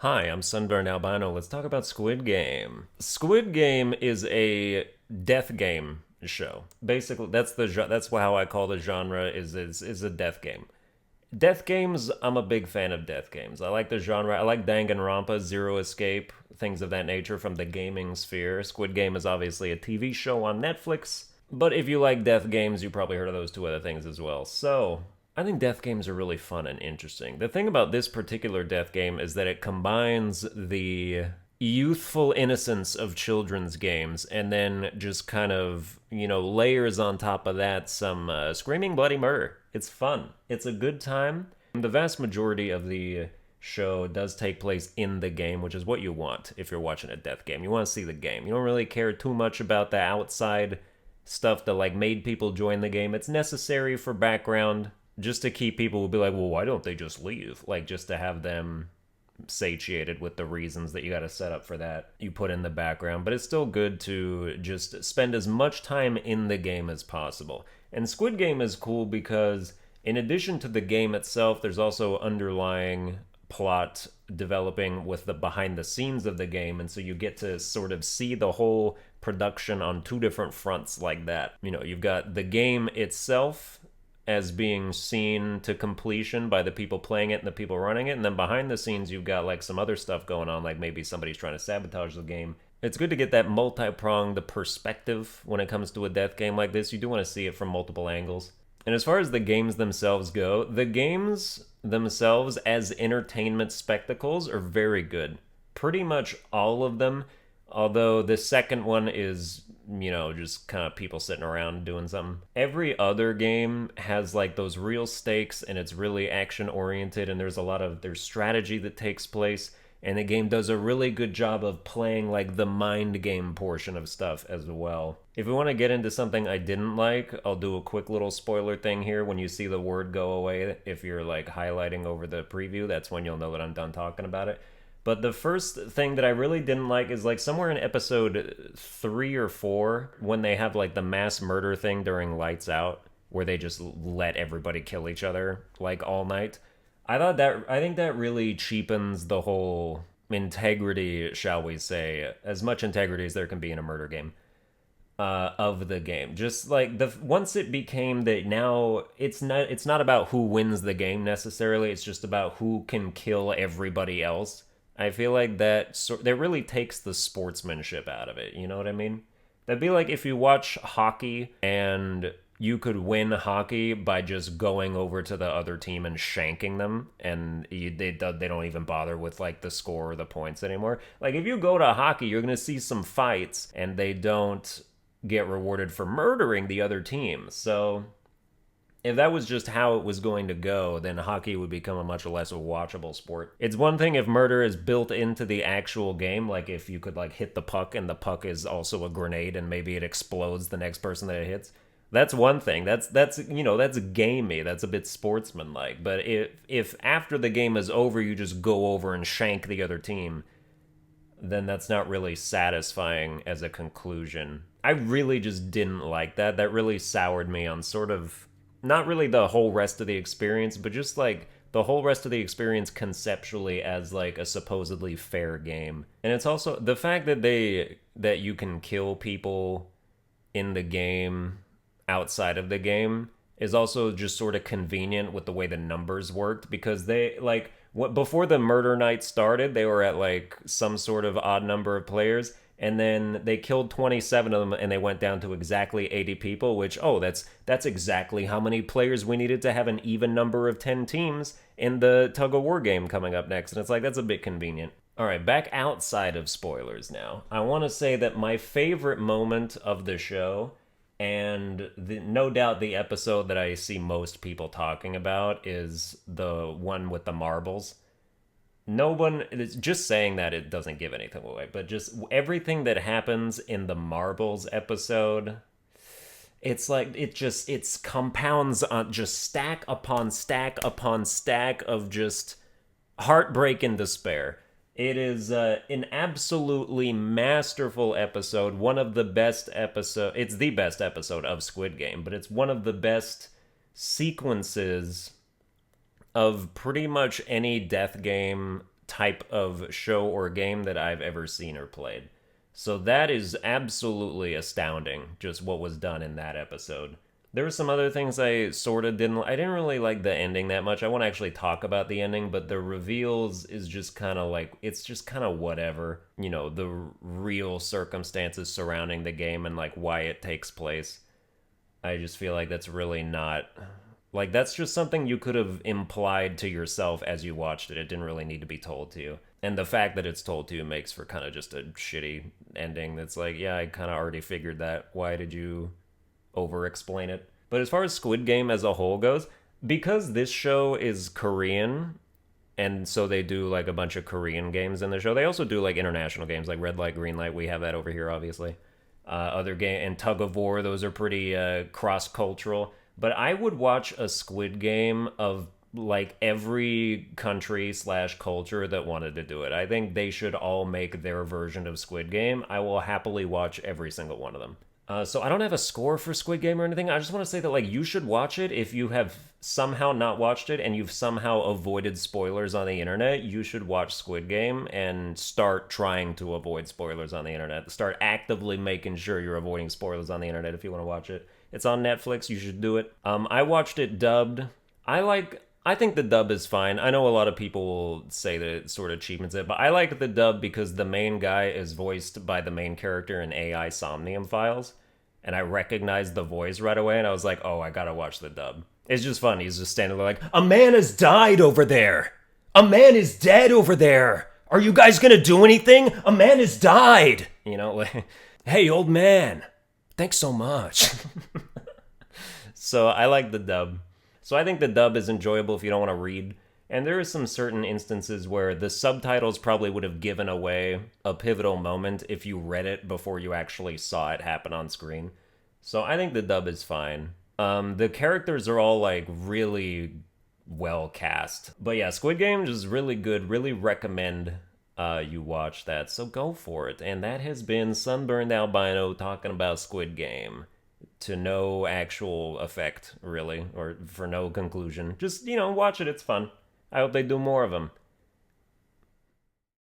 Hi, I'm Sunburned Albino. Let's talk about Squid Game. Squid Game is a death game show. Basically, that's how I call the genre is a death game. Death games, I'm a big fan of death games. I like the genre. I like Danganronpa, Zero Escape, things of that nature from the gaming sphere. Squid Game is obviously a TV show on Netflix, but if you like death games, you probably heard of those two other things as well. So, I think death games are really fun and interesting. The thing about this particular death game is that it combines the youthful innocence of children's games and then just kind of, layers on top of that some screaming bloody murder. It's fun. It's a good time. The vast majority of the show does take place in the game, which is what you want if you're watching a death game. You want to see the game. You don't really care too much about the outside stuff that like made people join the game. It's necessary for background just to keep people who be like, well, why don't they just leave? Like just to have them satiated with the reasons that you got to set up for that. You put in the background, but it's still good to just spend as much time in the game as possible. And Squid Game is cool because in addition to the game itself, there's also underlying plot developing with the behind the scenes of the game, and so you get to sort of see the whole production on two different fronts like that. You've got the game itself as being seen to completion by the people playing it and the people running it, and then behind the scenes you've got like some other stuff going on, like maybe somebody's trying to sabotage the game. It's good to get that multi-pronged perspective when it comes to a death game like this. You do want to see it from multiple angles. And as far as the games themselves go, the games themselves as entertainment spectacles are very good. Pretty much all of them, although the second one is, just kind of people sitting around doing something. Every other game has like those real stakes and it's really action oriented, and there's strategy that takes place, and the game does a really good job of playing like the mind game portion of stuff as well. If we want to get into something I didn't like, I'll do a quick little spoiler thing here. When you see the word go away, if you're like highlighting over the preview, that's when you'll know that I'm done talking about it. But the first thing that I really didn't like is like somewhere in episode 3 or 4 when they have like the mass murder thing during Lights Out, where they just let everybody kill each other like all night. I think that really cheapens the whole integrity, shall we say, as much integrity as there can be in a murder game, of the game. Just like the once it became that now it's not about who wins the game necessarily. It's just about who can kill everybody else. I feel like that really takes the sportsmanship out of it. You know what I mean? That'd be like if you watch hockey and you could win hockey by just going over to the other team and shanking them, and they don't even bother with like the score or the points anymore. Like if you go to hockey, you're gonna see some fights, and they don't get rewarded for murdering the other team. So if that was just how it was going to go, then hockey would become a much less watchable sport. It's one thing if murder is built into the actual game, like if you could like hit the puck and the puck is also a grenade and maybe it explodes the next person that it hits. That's one thing. That's gamey. That's a bit sportsmanlike. But if after the game is over you just go over and shank the other team, then that's not really satisfying as a conclusion. I really just didn't like that. That really soured me on sort of not really the whole rest of the experience, but just like the whole rest of the experience conceptually as like a supposedly fair game. And it's also the fact that you can kill people in the game outside of the game is also just sort of convenient with the way the numbers worked, because they like before the murder night started, they were at like some sort of odd number of players, and then they killed 27 of them and they went down to exactly 80 people, which that's exactly how many players we needed to have an even number of 10 teams in the tug of war game coming up next. And it's like that's a bit convenient. All right, back outside of spoilers now. I want to say that my favorite moment of the show, and no doubt the episode that I see most people talking about, is the one with the marbles. No one, it's just saying that it doesn't give anything away, but just everything that happens in the marbles episode, it's like it's compounds on just stack upon stack upon stack of just heartbreak and despair. It is an absolutely masterful episode. One of the best episode. It's the best episode of Squid Game, but it's one of the best sequences of pretty much any death game type of show or game that I've ever seen or played. So that is absolutely astounding, just what was done in that episode. There were some other things I didn't really like the ending that much. I won't actually talk about the ending, but the reveals is just kind of like, it's just kind of whatever. You know, the real circumstances surrounding the game and like why it takes place. I just feel like that's really not, like, that's just something you could have implied to yourself as you watched it. It didn't really need to be told to you. And the fact that it's told to you makes for kind of just a shitty ending that's like, yeah, I kind of already figured that. Why did you over explain it? But as far as Squid Game as a whole goes, because this show is Korean, and so they do like a bunch of Korean games in the show. They also do like international games like Red Light, Green Light. We have that over here, obviously. Other game and Tug of War, those are pretty cross cultural. But I would watch a Squid Game of like every country slash culture that wanted to do it. I think they should all make their version of Squid Game. I will happily watch every single one of them. So I don't have a score for Squid Game or anything. I just want to say that like you should watch it if you have somehow not watched it and you've somehow avoided spoilers on the internet. You should watch Squid Game and start trying to avoid spoilers on the internet. Start actively making sure you're avoiding spoilers on the internet if you want to watch it. It's on Netflix. You should do it. I watched it dubbed. I think the dub is fine. I know a lot of people will say that it sort of cheapens it, but I like the dub because the main guy is voiced by the main character in AI Somnium Files, and I recognized the voice right away, and I was like, oh, I gotta watch the dub. It's just fun. He's just standing there like, a man has died over there! A man is dead over there! Are you guys gonna do anything? A man has died! You know, like, hey, old man, thanks so much. So I like the dub. So I think the dub is enjoyable if you don't want to read. And there are some certain instances where the subtitles probably would have given away a pivotal moment if you read it before you actually saw it happen on screen. So I think the dub is fine. The characters are all like really well cast. But yeah, Squid Game is really good. Really recommend you watch that. So go for it. And that has been Sunburned Albino talking about Squid Game. To no actual effect, really, or for no conclusion. Just, watch it, it's fun. I hope they do more of them.